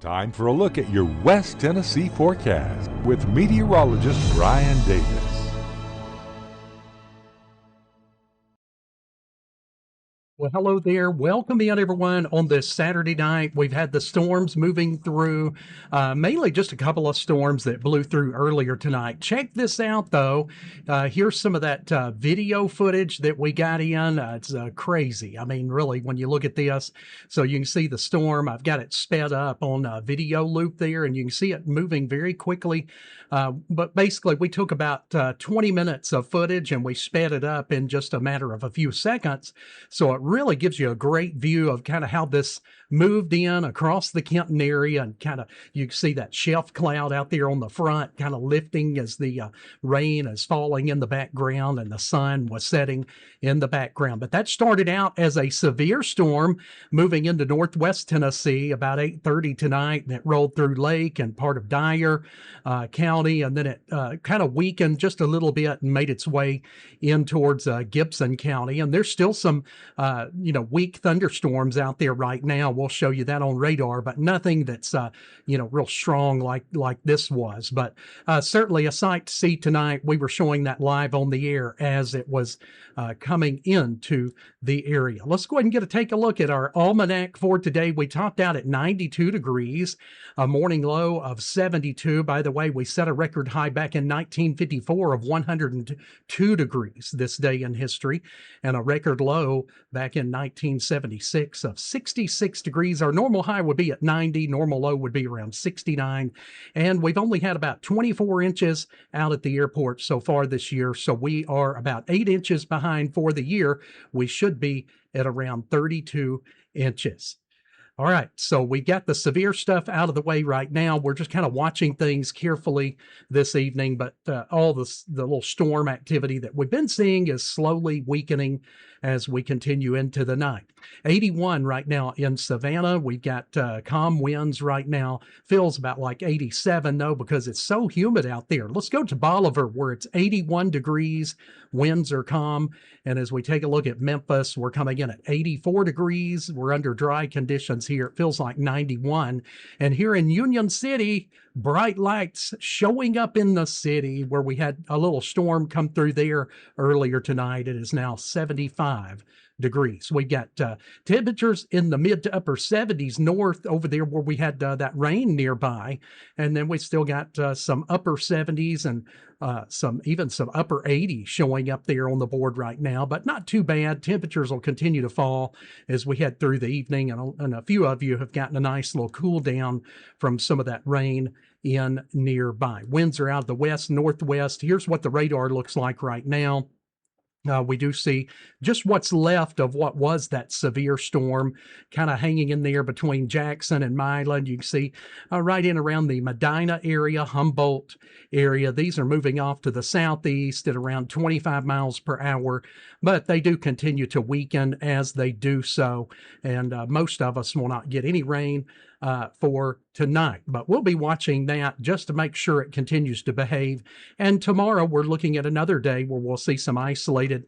Time for a look at your West Tennessee forecast with meteorologist Brian Davis. Well, hello there. Welcome in, everyone, on this Saturday night. We've had the storms moving through, mainly just a couple of storms that blew through earlier tonight. Check this out, though. Here's some of that video footage that we got in. It's crazy. I mean, really, when you look at this, so you can see the storm. I've got it sped up on a video loop there, and you can see it moving very quickly. But basically, we took about 20 minutes of footage, and we sped it up in just a matter of a few seconds. So it really gives you a great view of kind of how this moved in across the Kenton area, and kind of you can see that shelf cloud out there on the front kind of lifting as the rain is falling in the background and the sun was setting in the background. But that started out as a severe storm moving into northwest Tennessee about 8:30 tonight, and it rolled through Lake and part of Dyer County, and then it kind of weakened just a little bit and made its way in towards Gibson County. And there's still some weak thunderstorms out there right now. We'll show you that on radar, but nothing that's, real strong like this was. But certainly a sight to see tonight. We were showing that live on the air as it was coming into the area. Let's go ahead and take a look at our almanac for today. We topped out at 92 degrees, a morning low of 72. By the way, we set a record high back in 1954 of 102 degrees this day in history, and a record low back in 1976 of 66 degrees. Our normal high would be at 90, normal low would be around 69, and we've only had about 24 inches out at the airport so far this year, so we are about 8 inches behind for the year. We should be at around 32 inches. All right, so we got the severe stuff out of the way right now. We're just kind of watching things carefully this evening, but all the little storm activity that we've been seeing is slowly weakening as we continue into the night. 81 right now in Savannah. We've got calm winds right now. Feels about like 87 though, because it's so humid out there. Let's go to Bolivar, where it's 81 degrees. Winds are calm. And as we take a look at Memphis, we're coming in at 84 degrees. We're under dry conditions here. It feels like 91. And here in Union City, bright lights showing up in the city, where we had a little storm come through there earlier tonight. It is now 75 degrees. We got temperatures in the mid to upper 70s north over there where we had that rain nearby. And then we still got some upper 70s and some upper 80s showing up there on the board right now, but not too bad. Temperatures will continue to fall as we head through the evening, and a few of you have gotten a nice little cool down from some of that rain in nearby. Winds are out of the west, northwest. Here's what the radar looks like right now. We do see just what's left of what was that severe storm kind of hanging in there between Jackson and Milan. You can see right in around the Medina area, Humboldt area. These are moving off to the southeast at around 25 miles per hour, but they do continue to weaken as they do so. And most of us will not get any rain for tonight, but we'll be watching that just to make sure it continues to behave. And tomorrow we're looking at another day where we'll see some isolated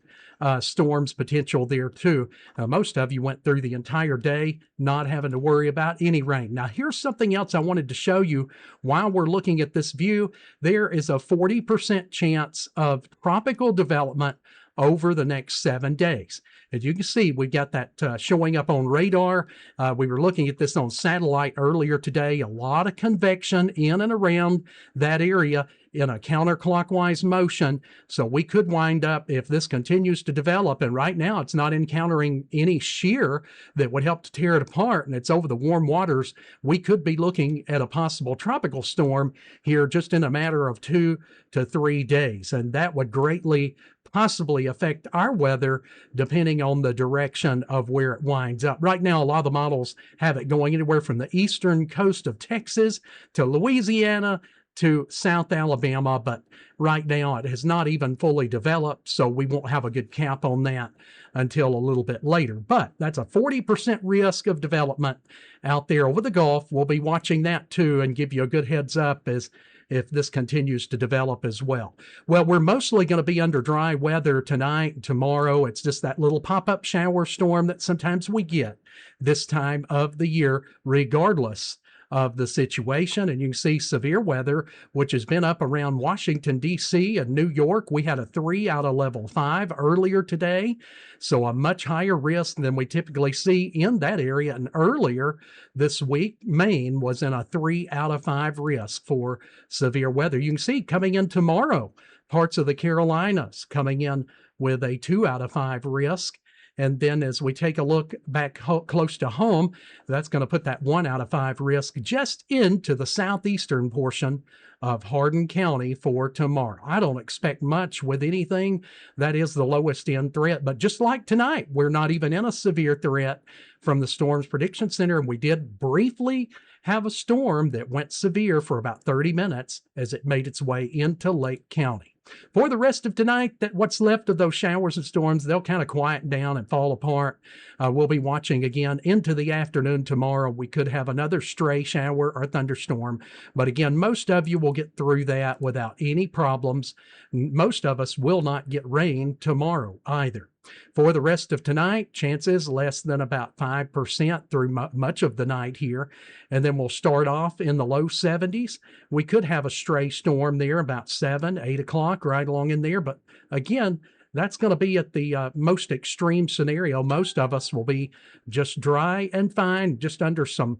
storms potential there too. Most of you went through the entire day not having to worry about any rain. Now here's something else I wanted to show you while we're looking at this view. There is a 40% chance of tropical development over the next 7 days. As you can see, we've got that showing up on radar. We were looking at this on satellite earlier today. A lot of convection in and around that area in a counterclockwise motion. So we could wind up, if this continues to develop, and right now it's not encountering any shear that would help to tear it apart, and it's over the warm waters, we could be looking at a possible tropical storm here just in a matter of 2 to 3 days. And that would greatly possibly affect our weather depending on the direction of where it winds up. Right now, a lot of the models have it going anywhere from the eastern coast of Texas to Louisiana to South Alabama, but right now it has not even fully developed, so we won't have a good cap on that until a little bit later. But that's a 40% risk of development out there over the Gulf. We'll be watching that too and give you a good heads up as if this continues to develop as well. Well, we're mostly going to be under dry weather tonight and tomorrow. It's just that little pop-up shower storm that sometimes we get this time of the year, regardless of the situation. And you can see severe weather, which has been up around Washington, D.C. and New York. We had a 3 out of level 5 earlier today, so a much higher risk than we typically see in that area. And earlier this week, Maine was in a 3 out of 5 risk for severe weather. You can see coming in tomorrow, parts of the Carolinas coming in with a 2 out of 5 risk. And then as we take a look back close to home, that's going to put that 1 out of 5 risk just into the southeastern portion of Hardin County for tomorrow. I don't expect much with anything that is the lowest end threat, but just like tonight, we're not even in a severe threat from the Storms Prediction Center. And we did briefly have a storm that went severe for about 30 minutes as it made its way into Lake County. For the rest of tonight, what's left of those showers and storms, they'll kind of quiet down and fall apart. We'll be watching again into the afternoon tomorrow. We could have another stray shower or thunderstorm. But again, most of you will get through that without any problems. Most of us will not get rain tomorrow either. For the rest of tonight, chances less than about 5% through much of the night here. And then we'll start off in the low 70s. We could have a stray storm there about 7, 8 o'clock, right along in there. But again, that's going to be at the most extreme scenario. Most of us will be just dry and fine, just under some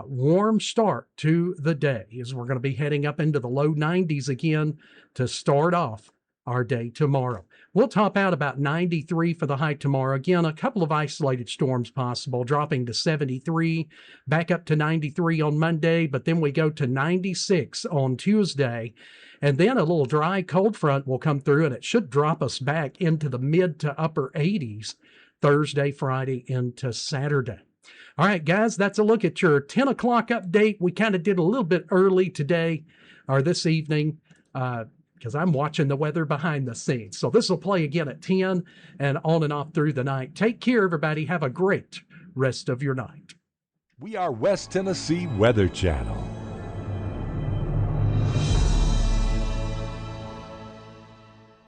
warm start to the day, as we're going to be heading up into the low 90s again to start off our day tomorrow. We'll top out about 93 for the high tomorrow. Again, a couple of isolated storms possible, dropping to 73, back up to 93 on Monday, but then we go to 96 on Tuesday. And then a little dry cold front will come through, and it should drop us back into the mid to upper 80s Thursday, Friday, into Saturday. All right, guys, that's a look at your 10 o'clock update. We kind of did a little bit early today or this evening, because I'm watching the weather behind the scenes. So this will play again at 10 and on and off through the night. Take care, everybody. Have a great rest of your night. We are West Tennessee Weather Channel.